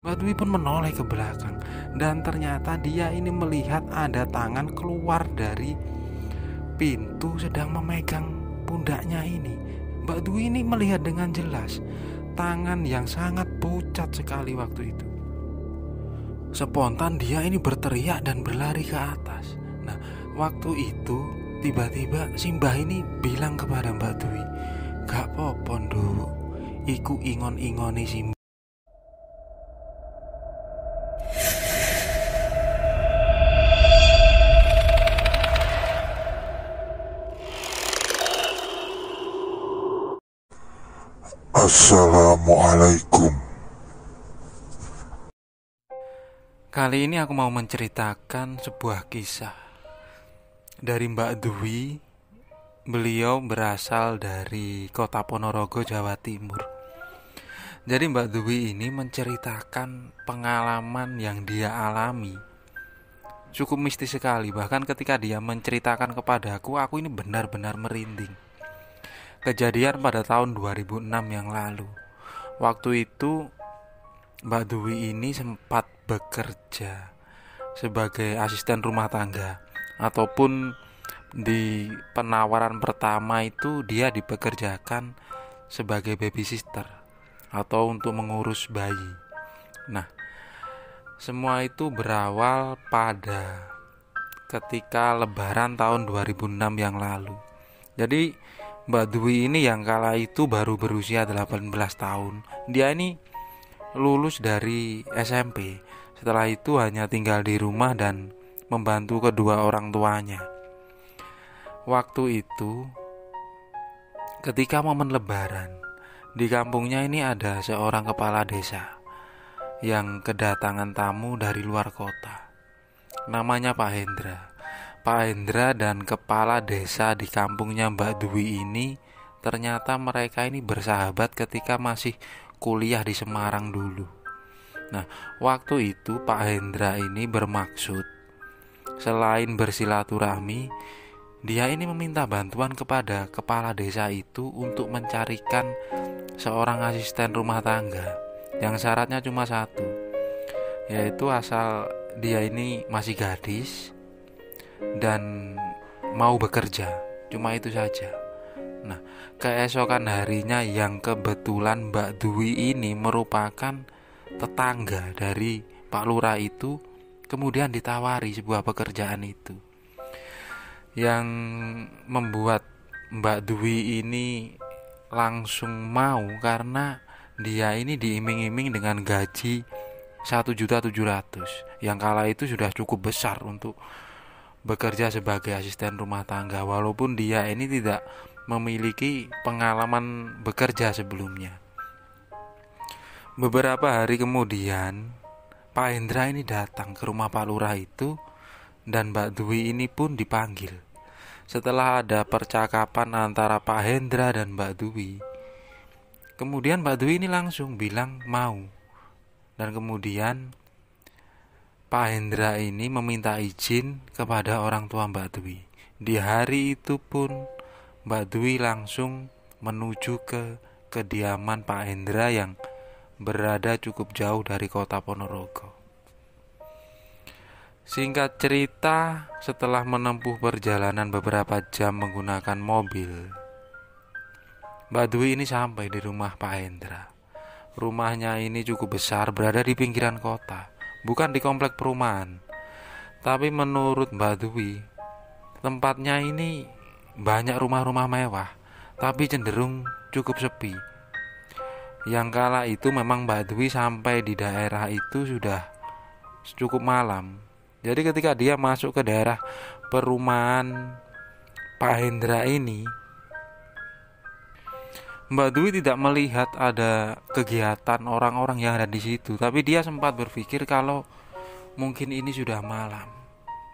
Mbak Dwi pun menoleh ke belakang dan ternyata dia ini melihat ada tangan keluar dari pintu sedang memegang pundaknya ini. Mbak Dwi ini melihat dengan jelas tangan yang sangat pucat sekali waktu itu. Spontan dia ini berteriak dan berlari ke atas. Nah, waktu itu tiba-tiba si Mbah ini bilang kepada Mbak Dwi, "Gak apa-apa, Nduk. Iku ingon-ingoni si Mbah." Assalamualaikum. Kali ini aku mau menceritakan sebuah kisah dari Mbak Dwi. Beliau berasal dari kota Ponorogo, Jawa Timur. Jadi Mbak Dwi ini menceritakan pengalaman yang dia alami. Cukup mistis sekali. Bahkan ketika dia menceritakan kepadaku, aku ini benar-benar merinding. Kejadian pada tahun 2006 yang lalu. Waktu itu Mbak Dwi ini sempat bekerja sebagai asisten rumah tangga, ataupun di penawaran pertama itu dia dipekerjakan sebagai babysitter atau untuk mengurus bayi. Nah, semua itu berawal pada ketika lebaran tahun 2006 yang lalu. Jadi Mbak Dwi ini yang kala itu baru berusia 18 tahun. Dia ini lulus dari SMP. Setelah itu hanya tinggal di rumah dan membantu kedua orang tuanya. Waktu itu ketika momen lebaran, di kampungnya ini ada seorang kepala desa yang kedatangan tamu dari luar kota. Namanya Pak Hendra. Pak Hendra dan kepala desa di kampungnya Mbak Dwi ini ternyata mereka ini bersahabat ketika masih kuliah di Semarang dulu. Nah, waktu itu Pak Hendra ini bermaksud selain bersilaturahmi, dia ini meminta bantuan kepada kepala desa itu untuk mencarikan seorang asisten rumah tangga yang syaratnya cuma satu, yaitu asal dia ini masih gadis dan mau bekerja. Cuma itu saja. Nah, keesokan harinya yang kebetulan Mbak Dwi ini merupakan tetangga dari Pak Lurah itu, kemudian ditawari sebuah pekerjaan itu, yang membuat Mbak Dwi ini langsung mau karena dia ini diiming-iming dengan gaji 1.700.000 yang kala itu sudah cukup besar untuk bekerja sebagai asisten rumah tangga, walaupun dia ini tidak memiliki pengalaman bekerja sebelumnya. Beberapa hari kemudian Pak Hendra ini datang ke rumah Pak Lurah itu dan Mbak Dwi ini pun dipanggil. Setelah ada percakapan antara Pak Hendra dan Mbak Dwi, kemudian Mbak Dwi ini langsung bilang mau. Dan kemudian Pak Hendra ini meminta izin kepada orang tua Mbak Dwi. Di hari itu pun Mbak Dwi langsung menuju ke kediaman Pak Hendra yang berada cukup jauh dari kota Ponorogo. Singkat cerita, setelah menempuh perjalanan beberapa jam menggunakan mobil, Mbak Dwi ini sampai di rumah Pak Hendra. Rumahnya ini cukup besar, berada di pinggiran kota, bukan di komplek perumahan. Tapi menurut Mbak Dwi, tempatnya ini banyak rumah-rumah mewah, tapi cenderung cukup sepi. Yang kala itu memang Mbak Dwi sampai di daerah itu sudah cukup malam. Jadi ketika dia masuk ke daerah perumahan Pak Hendra ini, Mbak Dwi tidak melihat ada kegiatan orang-orang yang ada di situ. Tapi dia sempat berpikir kalau mungkin ini sudah malam.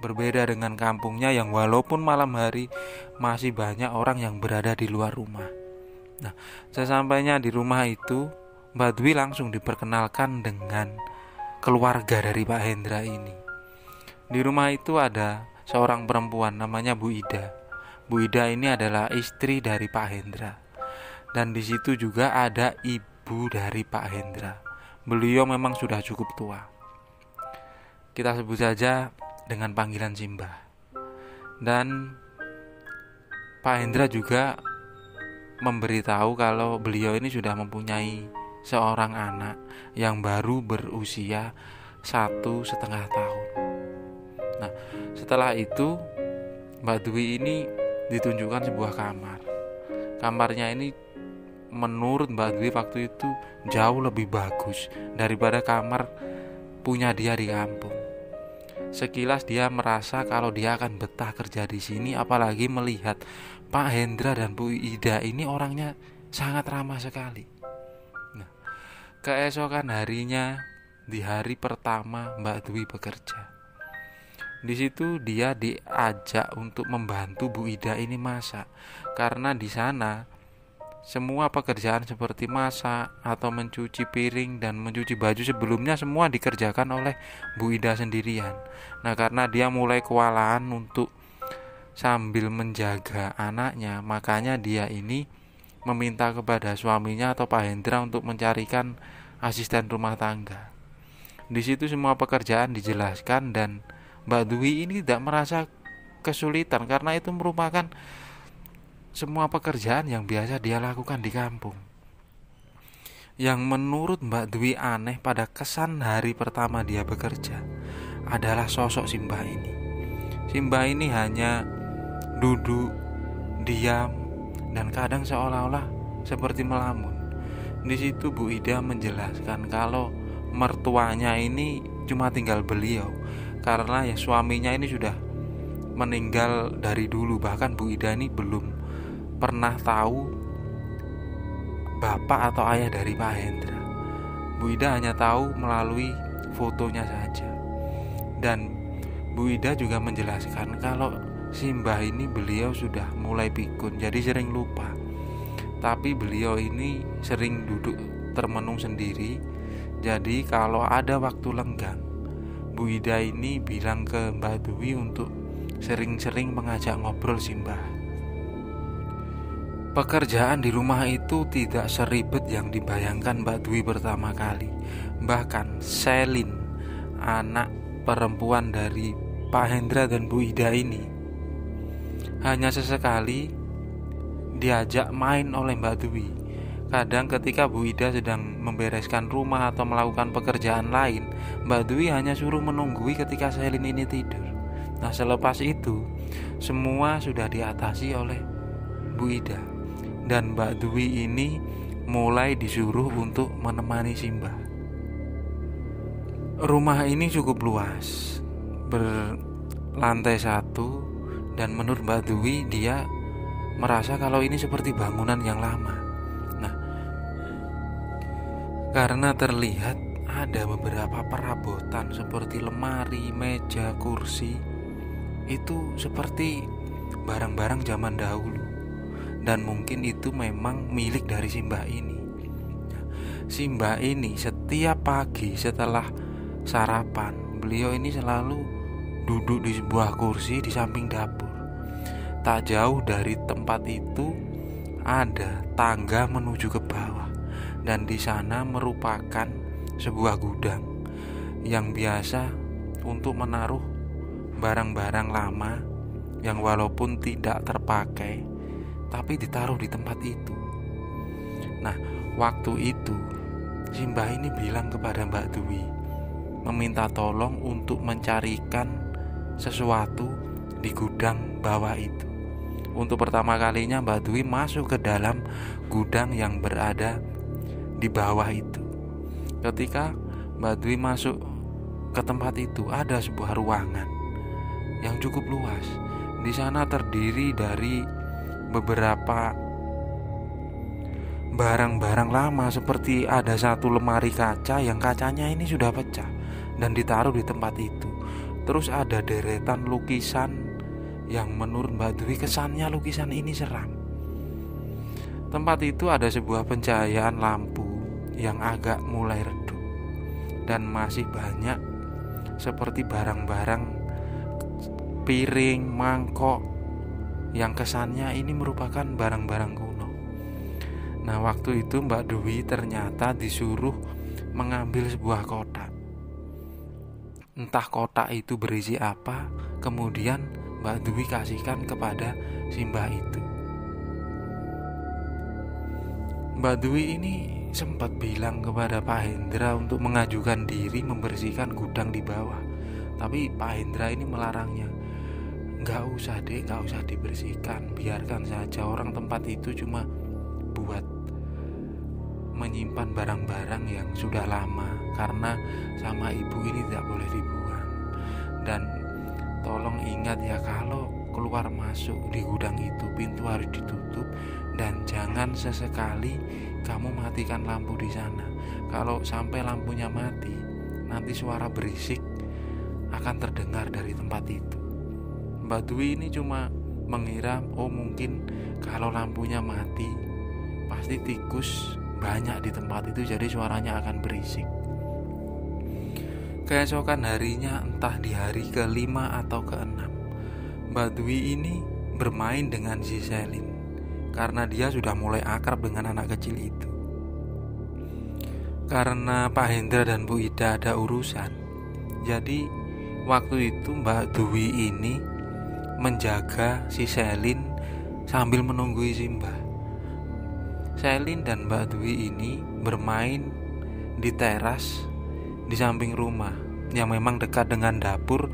Berbeda dengan kampungnya yang walaupun malam hari masih banyak orang yang berada di luar rumah. Nah, sesampainya di rumah itu, Mbak Dwi langsung diperkenalkan dengan keluarga dari Pak Hendra ini. Di rumah itu ada seorang perempuan namanya Bu Ida. Bu Ida ini adalah istri dari Pak Hendra. Dan di situ juga ada ibu dari Pak Hendra. beliau memang sudah cukup tua. Kita sebut saja dengan panggilan Simbah. Dan Pak Hendra juga memberitahu kalau beliau ini sudah mempunyai seorang anak yang baru berusia 1,5 tahun. Nah, setelah itu Mbak Dwi ini ditunjukkan sebuah kamar. Kamarnya ini menurut Mbak Dwi waktu itu jauh lebih bagus daripada kamar punya dia di kampung. Sekilas dia merasa kalau dia akan betah kerja di sini, apalagi melihat Pak Hendra dan Bu Ida ini orangnya sangat ramah sekali. Nah, keesokan harinya, di hari pertama Mbak Dwi bekerja, di situ dia diajak untuk membantu Bu Ida ini masak, karena di sana semua pekerjaan seperti masak atau mencuci piring dan mencuci baju sebelumnya semua dikerjakan oleh Bu Ida sendirian. Nah, karena dia mulai kewalahan untuk sambil menjaga anaknya, makanya dia ini meminta kepada suaminya atau Pak Hendra untuk mencarikan asisten rumah tangga. Di situ semua pekerjaan dijelaskan dan Mbak Dwi ini tidak merasa kesulitan karena itu merupakan semua pekerjaan yang biasa dia lakukan di kampung. Yang menurut Mbak Dwi aneh pada kesan hari pertama dia bekerja adalah sosok Simbah ini. Simbah ini hanya duduk, diam, dan kadang seolah-olah seperti melamun. Di situ Bu Ida menjelaskan kalau mertuanya ini cuma tinggal beliau, karena ya suaminya ini sudah meninggal dari dulu. Bahkan Bu Ida ini belum pernah tahu bapak atau ayah dari Pak Hendra. Bu Ida hanya tahu melalui fotonya saja. Dan Bu Ida juga menjelaskan kalau Simbah ini beliau sudah mulai pikun, jadi sering lupa. Tapi beliau ini sering duduk termenung sendiri. Jadi kalau ada waktu lenggang, Bu Ida ini bilang ke Mbak Dwi untuk sering-sering mengajak ngobrol Simbah. Pekerjaan di rumah itu tidak seribet yang dibayangkan Mbak Dwi pertama kali. Bahkan Selin, anak perempuan dari Pak Hendra dan Bu Ida ini, hanya sesekali diajak main oleh Mbak Dwi. Kadang ketika Bu Ida sedang membereskan rumah atau melakukan pekerjaan lain, Mbak Dwi hanya suruh menunggui ketika Selin ini tidur. Nah, selepas itu semua sudah diatasi oleh Bu Ida. Dan Mbak Dwi ini mulai disuruh untuk menemani Simbah. Rumah ini cukup luas, berlantai 1, dan menurut Mbak Dwi dia merasa kalau ini seperti bangunan yang lama. Nah, karena terlihat ada beberapa perabotan seperti lemari, meja, kursi, itu seperti barang-barang zaman dahulu. Dan mungkin itu memang milik dari Simbah ini. Simbah ini setiap pagi setelah sarapan, beliau ini selalu duduk di sebuah kursi di samping dapur. Tak jauh dari tempat itu ada tangga menuju ke bawah, dan di sana merupakan sebuah gudang yang biasa untuk menaruh barang-barang lama yang walaupun tidak terpakai tapi ditaruh di tempat itu. Nah, waktu itu Simbah ini bilang kepada Mbak Dwi, meminta tolong untuk mencarikan sesuatu di gudang bawah itu. Untuk pertama kalinya Mbak Dwi masuk ke dalam gudang yang berada di bawah itu. Ketika Mbak Dwi masuk ke tempat itu, ada sebuah ruangan yang cukup luas. Di sana terdiri dari beberapa barang-barang lama, seperti ada satu lemari kaca yang kacanya ini sudah pecah dan ditaruh di tempat itu. Terus ada deretan lukisan yang menurut Mbak Dwi kesannya lukisan ini seram. Tempat itu ada sebuah pencahayaan lampu yang agak mulai redup, dan masih banyak seperti barang-barang piring, mangkok yang kesannya ini merupakan barang-barang kuno. Nah, waktu itu Mbak Dwi ternyata disuruh mengambil sebuah kotak. Entah kotak itu berisi apa, kemudian Mbak Dwi kasihkan kepada Simbah itu. Mbak Dwi ini sempat bilang kepada Pak Hendra untuk mengajukan diri membersihkan gudang di bawah. Tapi Pak Hendra ini melarangnya. Nggak usah dek, nggak usah dibersihkan, biarkan saja, orang tempat itu cuma buat menyimpan barang-barang yang sudah lama, karena sama ibu ini tidak boleh dibuang. Dan tolong ingat ya, kalau keluar masuk di gudang itu pintu harus ditutup, dan jangan sesekali kamu matikan lampu di sana. Kalau sampai lampunya mati, nanti suara berisik akan terdengar dari tempat itu. Mbak Dwi ini cuma mengira, oh mungkin kalau lampunya mati pasti tikus banyak di tempat itu, jadi suaranya akan berisik. Keesokan harinya, entah di hari ke-5 atau ke-6, Mbak Dwi ini bermain dengan si Selin, karena dia sudah mulai akrab dengan anak kecil itu. Karena Pak Hendra dan Bu Ida ada urusan, jadi waktu itu Mbak Dwi ini menjaga si Selin sambil menunggu Simbah. Selin dan Mbak Dwi ini bermain di teras di samping rumah yang memang dekat dengan dapur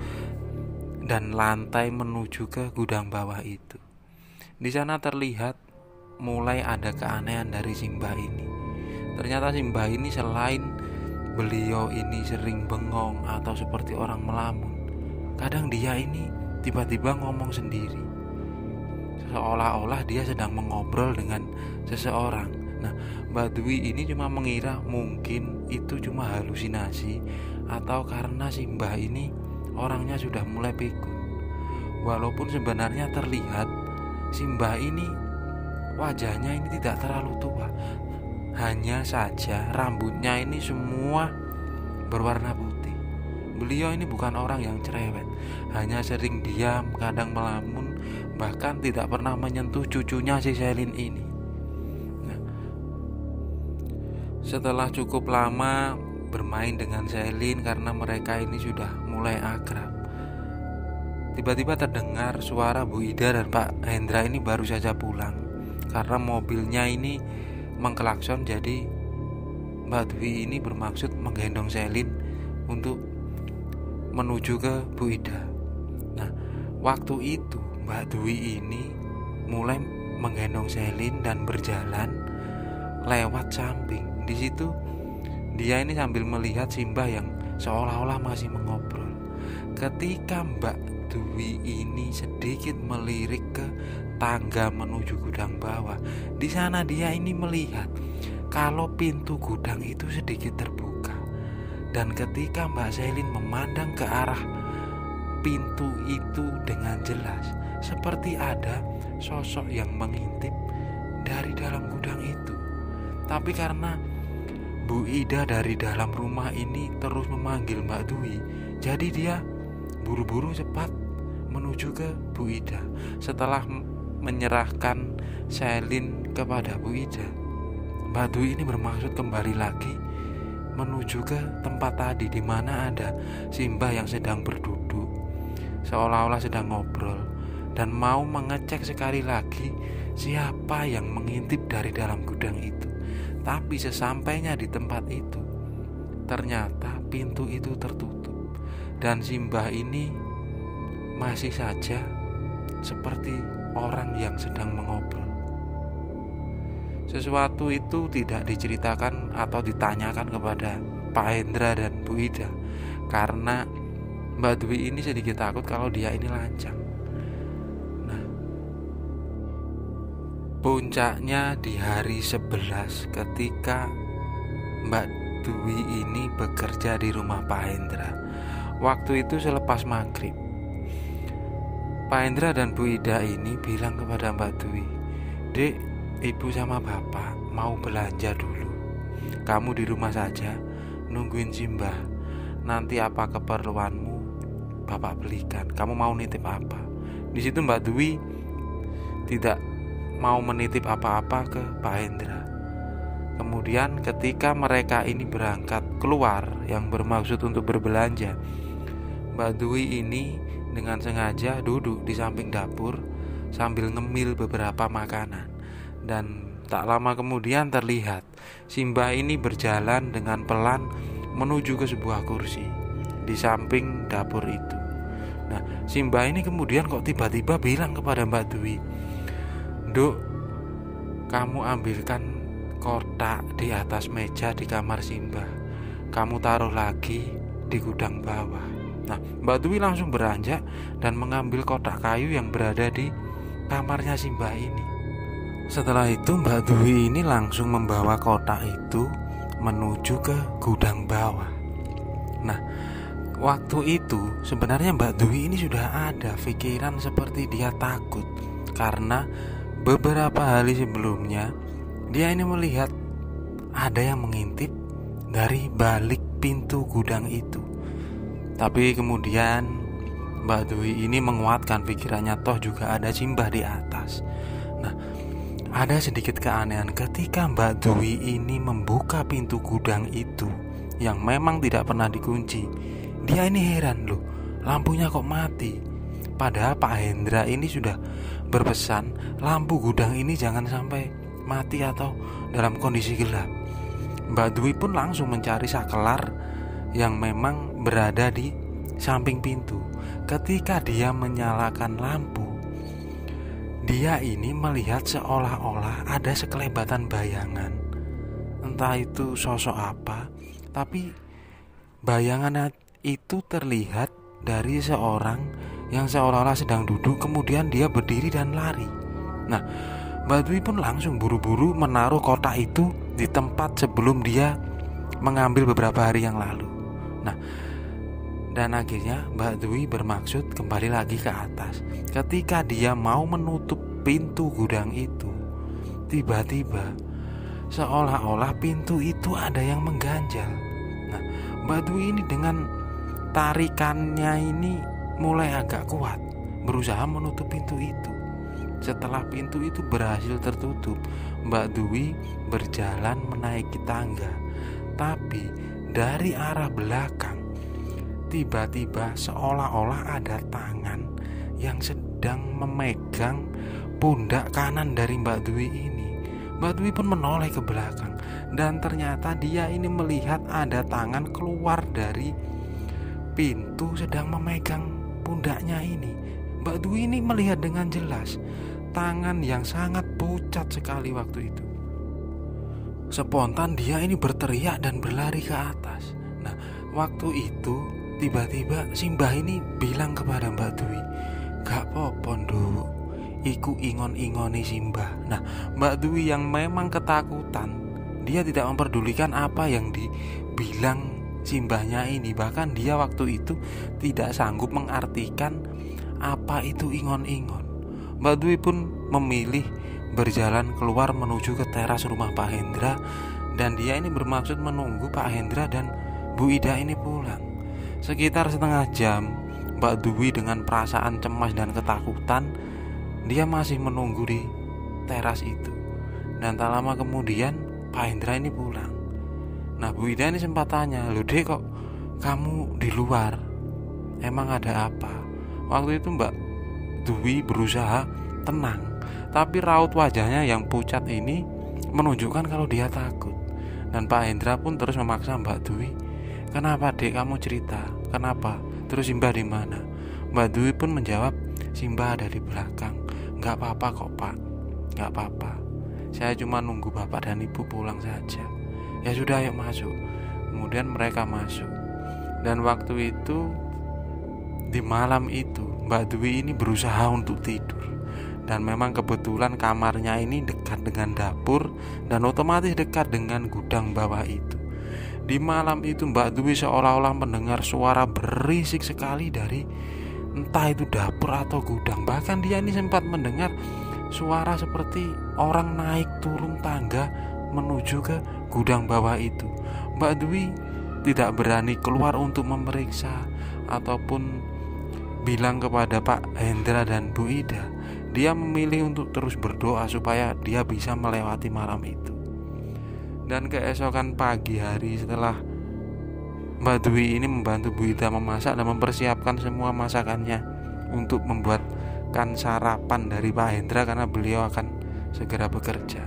dan lantai menuju ke gudang bawah itu. Di sana terlihat mulai ada keanehan dari Simbah ini. Ternyata Simbah ini selain beliau ini sering bengong atau seperti orang melamun, kadang dia ini tiba-tiba ngomong sendiri, seolah-olah dia sedang mengobrol dengan seseorang. Nah, Mbak Dwi ini cuma mengira mungkin itu cuma halusinasi, atau karena Simbah ini orangnya sudah mulai pikun. Walaupun sebenarnya terlihat Simbah ini wajahnya ini tidak terlalu tua, hanya saja rambutnya ini semua berwarna putih. Beliau ini bukan orang yang cerewet, hanya sering diam, kadang melamun, bahkan tidak pernah menyentuh cucunya si Selin ini. Nah, setelah cukup lama bermain dengan Selin, karena mereka ini sudah mulai akrab, tiba-tiba terdengar suara Bu Ida dan Pak Hendra ini baru saja pulang, karena mobilnya ini mengklakson. Jadi Mbak Dwi ini bermaksud menggendong Selin untuk menuju ke Bu Ida. Nah, waktu itu Mbak Dwi ini mulai menggendong Selin dan berjalan lewat samping. Di situ dia ini sambil melihat Simbah yang seolah-olah masih mengobrol. Ketika Mbak Dwi ini sedikit melirik ke tangga menuju gudang bawah, di sana dia ini melihat kalau pintu gudang itu sedikit terbuka. Dan ketika Mbak Selin memandang ke arah pintu itu dengan jelas, seperti ada sosok yang mengintip dari dalam gudang itu. Tapi karena Bu Ida dari dalam rumah ini terus memanggil Mbak Dwi, jadi dia buru-buru cepat menuju ke Bu Ida. Setelah menyerahkan Selin kepada Bu Ida, Mbak Dwi ini bermaksud kembali lagi menuju ke tempat tadi di mana ada Simbah yang sedang berduduk, seolah-olah sedang ngobrol, dan mau mengecek sekali lagi siapa yang mengintip dari dalam gudang itu. Tapi sesampainya di tempat itu, ternyata pintu itu tertutup, dan Simbah ini masih saja seperti orang yang sedang mengobrol. Sesuatu itu tidak diceritakan atau ditanyakan kepada Pak Hendra dan Bu Ida, karena Mbak Dwi ini sedikit takut kalau dia ini lancang. Nah, puncaknya di hari 11 ketika Mbak Dwi ini bekerja di rumah Pak Hendra. Waktu itu selepas maghrib, Pak Hendra dan Bu Ida ini bilang kepada Mbak Dwi, "Dek, Ibu sama Bapak mau belanja dulu. Kamu di rumah saja, nungguin Simbah. Nanti apa keperluanmu Bapak belikan. Kamu mau nitip apa?" Di situ Mbak Dwi tidak mau menitip apa-apa ke Pak Hendra. Kemudian ketika mereka ini berangkat keluar yang bermaksud untuk berbelanja, Mbak Dwi ini dengan sengaja duduk di samping dapur sambil ngemil beberapa makanan. Dan tak lama kemudian terlihat si Mbak ini berjalan dengan pelan menuju ke sebuah kursi di samping dapur itu. Nah, si Mbak ini kemudian kok tiba-tiba bilang kepada Mbak Dwi, "Duk, kamu ambilkan kotak di atas meja di kamar si Mbak. Kamu taruh lagi di gudang bawah." Nah, Mbak Dwi langsung beranjak dan mengambil kotak kayu yang berada di kamarnya si Mbak ini. Setelah itu Mbak Dwi ini langsung membawa kotak itu menuju ke gudang bawah. Nah, waktu itu sebenarnya Mbak Dwi ini sudah ada pikiran seperti dia takut, karena beberapa hari sebelumnya dia ini melihat ada yang mengintip dari balik pintu gudang itu. Tapi kemudian Mbak Dwi ini menguatkan pikirannya, toh juga ada Simbah di atas. Nah, ada sedikit keanehan ketika Mbak Dwi ini membuka pintu gudang itu yang memang tidak pernah dikunci. Dia ini heran, loh, lampunya kok mati. Padahal Pak Hendra ini sudah berpesan lampu gudang ini jangan sampai mati atau dalam kondisi gelap. Mbak Dwi pun langsung mencari sakelar yang memang berada di samping pintu. Ketika dia menyalakan lampu, dia ini melihat seolah-olah ada sekelebatan bayangan. Entah itu sosok apa, tapi bayangan itu terlihat dari seorang yang seolah-olah sedang duduk, kemudian dia berdiri dan lari. Nah, Mbak Dwi pun langsung buru-buru menaruh kotak itu di tempat sebelum dia mengambil beberapa hari yang lalu. Nah, dan akhirnya Mbak Dwi bermaksud kembali lagi ke atas. Ketika dia mau menutup pintu gudang itu, tiba-tiba seolah-olah pintu itu ada yang mengganjal. Nah, Mbak Dwi ini dengan tarikannya ini mulai agak kuat, berusaha menutup pintu itu. Setelah pintu itu berhasil tertutup, Mbak Dwi berjalan menaiki tangga. Tapi dari arah belakang, tiba-tiba seolah-olah ada tangan yang sedang memegang pundak kanan dari Mbak Dwi ini. Mbak Dwi pun menoleh ke belakang, dan ternyata dia ini melihat ada tangan keluar dari pintu sedang memegang pundaknya ini. Mbak Dwi ini melihat dengan jelas tangan yang sangat pucat sekali waktu itu. Spontan dia ini berteriak dan berlari ke atas. Nah, waktu itu tiba-tiba Simbah ini bilang kepada Mbak Dwi, "Gak apa-apa, Nduk, iku ingon-ingoni Simbah." Nah, Mbak Dwi yang memang ketakutan, dia tidak memperdulikan apa yang dibilang Simbahnya ini. Bahkan dia waktu itu tidak sanggup mengartikan apa itu ingon-ingon. Mbak Dwi pun memilih berjalan keluar menuju ke teras rumah Pak Hendra, dan dia ini bermaksud menunggu Pak Hendra dan Bu Ida ini pulang. Sekitar setengah jam, Mbak Dwi dengan perasaan cemas dan ketakutan, dia masih menunggu di teras itu. Dan tak lama kemudian Pak Hendra ini pulang. Nah, Bu Ida ini sempat tanya, "Loh Dek, kok kamu di luar? Emang ada apa?" Waktu itu Mbak Dwi berusaha tenang, tapi raut wajahnya yang pucat ini menunjukkan kalau dia takut. Dan Pak Hendra pun terus memaksa Mbak Dwi, "Kenapa Dek, kamu cerita? Kenapa? Terus Simbah di mana?" Mbak Dwi pun menjawab, "Simbah ada di belakang. Gak apa-apa kok Pak, gak apa-apa. Saya cuma nunggu Bapak dan Ibu pulang saja." "Ya sudah, ayo masuk." Kemudian mereka masuk. Dan waktu itu, di malam itu, Mbak Dwi ini berusaha untuk tidur. Dan memang kebetulan kamarnya ini dekat dengan dapur dan otomatis dekat dengan gudang bawah itu. Di malam itu Mbak Dwi seolah-olah mendengar suara berisik sekali dari entah itu dapur atau gudang. Bahkan dia ini sempat mendengar suara seperti orang naik turun tangga menuju ke gudang bawah itu. Mbak Dwi tidak berani keluar untuk memeriksa ataupun bilang kepada Pak Hendra dan Bu Ida. Dia memilih untuk terus berdoa supaya dia bisa melewati malam itu. Dan keesokan pagi hari setelah Mbak Dwi ini membantu Bu Ida memasak dan mempersiapkan semua masakannya untuk membuatkan sarapan dari Pak Hendra karena beliau akan segera bekerja.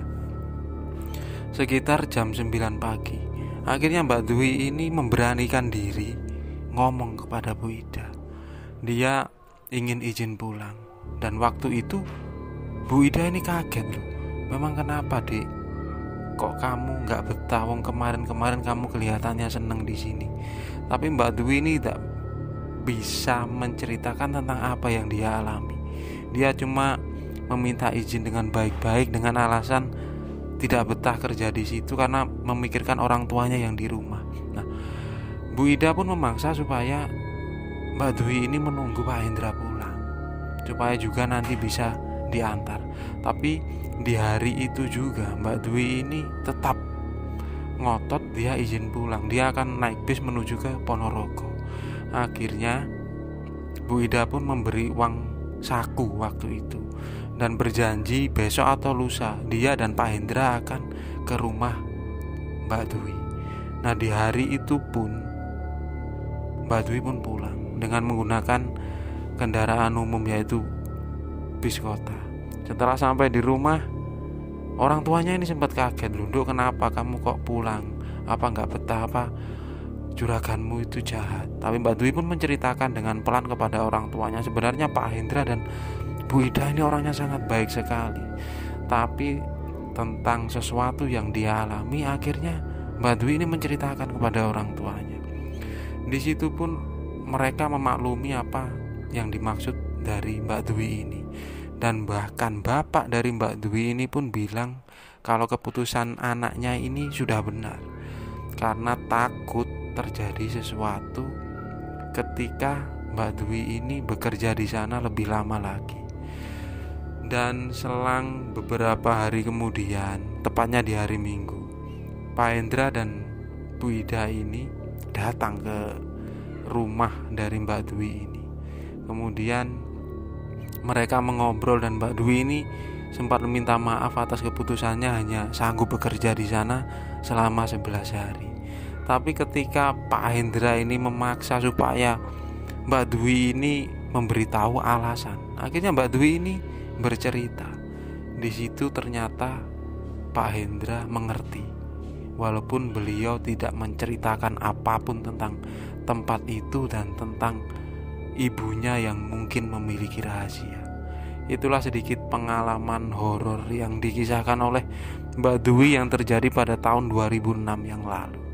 Sekitar jam 9 pagi, akhirnya Mbak Dwi ini memberanikan diri ngomong kepada Bu Ida. Dia ingin izin pulang. Dan waktu itu Bu Ida ini kaget loh. Memang kenapa, Dek? Kok kamu nggak betah? Wong kemarin kamu kelihatannya seneng di sini. Tapi Mbak Dwi ini tidak bisa menceritakan tentang apa yang dia alami. Dia cuma meminta izin dengan baik-baik dengan alasan tidak betah kerja di situ karena memikirkan orang tuanya yang di rumah. Nah, Bu Ida pun memaksa supaya Mbak Dwi ini menunggu Pak Hendra pulang, supaya juga nanti bisa diantar. Tapi di hari itu juga Mbak Dwi ini tetap ngotot dia izin pulang. Dia akan naik bis menuju ke Ponorogo. Akhirnya Bu Ida pun memberi uang saku waktu itu dan berjanji besok atau lusa dia dan Pak Hendra akan ke rumah Mbak Dwi. Nah, di hari itu pun Mbak Dwi pun pulang dengan menggunakan kendaraan umum yaitu bis kota. Setelah sampai di rumah, orang tuanya ini sempat kaget. Duk, kenapa kamu kok pulang? Apa nggak betah? Apa juraganmu itu jahat? Tapi Mbak Dwi pun menceritakan dengan pelan kepada orang tuanya. Sebenarnya Pak Hendra dan Bu Ida ini orangnya sangat baik sekali. Tapi tentang sesuatu yang dia alami, akhirnya Mbak Dwi ini menceritakan kepada orang tuanya. Di situ pun mereka memaklumi apa yang dimaksud dari Mbak Dwi ini. Dan bahkan bapak dari Mbak Dwi ini pun bilang kalau keputusan anaknya ini sudah benar, karena takut terjadi sesuatu ketika Mbak Dwi ini bekerja di sana lebih lama lagi. Dan selang beberapa hari kemudian, tepatnya di hari Minggu, Pak Hendra dan Bu Ida ini datang ke rumah dari Mbak Dwi ini. Kemudian mereka mengobrol dan Mbak Dwi ini sempat meminta maaf atas keputusannya hanya sanggup bekerja di sana selama 11 hari. Tapi ketika Pak Hendra ini memaksa supaya Mbak Dwi ini memberitahu alasan, akhirnya Mbak Dwi ini bercerita. Di situ ternyata Pak Hendra mengerti, walaupun beliau tidak menceritakan apapun tentang tempat itu dan tentang ibunya yang mungkin memiliki rahasia. Itulah sedikit pengalaman horor yang dikisahkan oleh Mbak Dwi yang terjadi pada tahun 2006 yang lalu.